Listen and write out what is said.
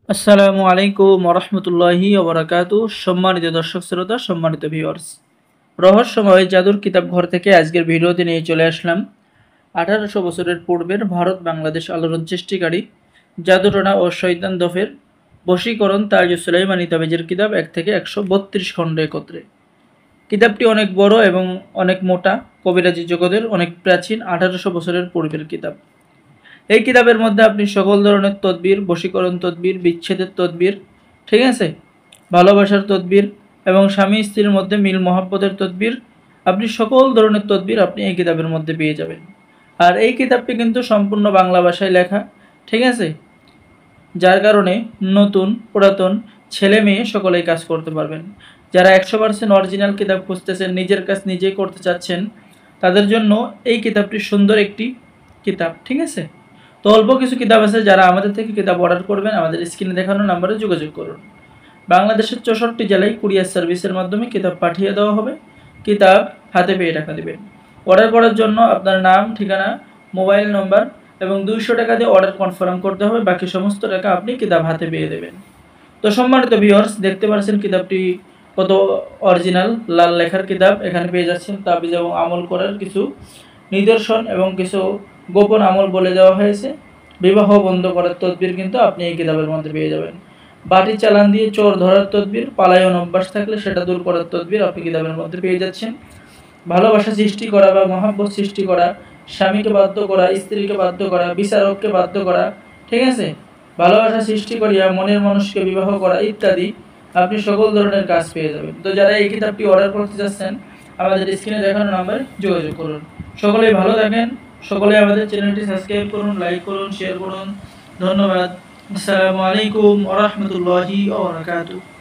আসসালামু আলাইকুম ওরহমতুল্লাহি ওবরাকাতু। সম্মানিত দর্শক শ্রোতা, সম্মানিত ভিউয়ার্স, রহস্যময় জাদুর কিতাব ঘর থেকে আজকের ভিডিওতে নিয়ে চলে আসলাম 1800 বছরের পূর্বের ভারত বাংলাদেশ আলোড়ন সৃষ্টিকারী জাদুটনা ও শয়তান দফের বশীকরণ তাজ সুলাইমানি তাবিজের কিতাব 1 থেকে 132 খণ্ড একত্রে। কিতাবটি অনেক বড় এবং অনেক মোটা, কবিরাজি জগতের অনেক প্রাচীন 1800 বছরের পূর্বের কিতাব। এই কিতাবের মধ্যে আপনি সকল ধরনের তদবির, বশীকরণ তদবির, বিচ্ছেদের তদবির, ঠিক আছে, ভালোবাসার তদবির এবং স্বামী স্ত্রীর মধ্যে মিল মহাব্বতের তদবির, আপনি সকল ধরনের তদবির আপনি এই কিতাবের মধ্যে পেয়ে যাবেন। আর এই কিতাবটি কিন্তু সম্পূর্ণ বাংলা ভাষায় লেখা, ঠিক আছে, যার কারণে নতুন পুরাতন ছেলে মেয়ে সকলেই কাজ করতে পারবেন। যারা 100% অরিজিনাল কিতাব খুঁজতেছেন, নিজের কাজ নিজেই করতে চাচ্ছেন, তাদের জন্য এই কিতাবটি সুন্দর একটি কিতাব, ঠিক আছে। তো অল্প কিছু কিতাব আছে, যারা আমাদের থেকে কিতাব অর্ডার করবেন আমাদের স্ক্রিনে দেখানো নাম্বারে যোগাযোগ করুন। বাংলাদেশের 64 জেলায় কুরিয়ার সার্ভিসের মাধ্যমে কিতাব পাঠিয়ে দেওয়া হবে। কিতাব হাতে পেয়ে টাকা দেবেন। অর্ডার করার জন্য আপনার নাম, ঠিকানা, মোবাইল নম্বর এবং 200 টাকা দিয়ে অর্ডার কনফার্ম করতে হবে। বাকি সমস্ত টাকা আপনি কিতাব হাতে পেয়ে দেবেন। তো সম্মানিত ভিউয়ার্স, দেখতে পাচ্ছেন কিতাবটি কত অরিজিনাল লাল লেখার কিতাব। এখানে পেয়ে যাচ্ছেন তাবিজ এবং আমল করার কিছু নিদর্শন এবং কিছু গোপন আমল বলে দেওয়া হয়েছে। বিবাহ বন্ধ করার তদবির কিন্তু আপনি এই কিতাবের মধ্যে পেয়ে যাবেন। বাটি চালান দিয়ে চোর ধরার তদবির, পালায়ন অভ্যাস থাকলে সেটা দূর করার তদবির আপনি কিতাবের মধ্যে পেয়ে যাচ্ছেন। ভালোবাসা সৃষ্টি করা বা মহাব্বত সৃষ্টি করা, স্বামীকে বাধ্য করা, স্ত্রীকে বাধ্য করা, বিচারককে বাধ্য করা, ঠিক আছে, ভালোবাসা সৃষ্টি করিয়া মনের মানুষকে বিবাহ করা ইত্যাদি আপনি সকল ধরনের কাজ পেয়ে যাবেন। তো যারা এই কিতাবটি অর্ডার করতে চাচ্ছেন আমাদের স্ক্রিনে দেখানো নাম্বারে যোগাযোগ করুন। সকলেই ভালো থাকেন, সকলে আমাদের চ্যানেলটি সাবস্ক্রাইব করুন, লাইক করুন, শেয়ার করুন। ধন্যবাদ। আসসালামু আলাইকুম ওয়া রাহমাতুল্লাহি ওয়া বারাকাতুহু।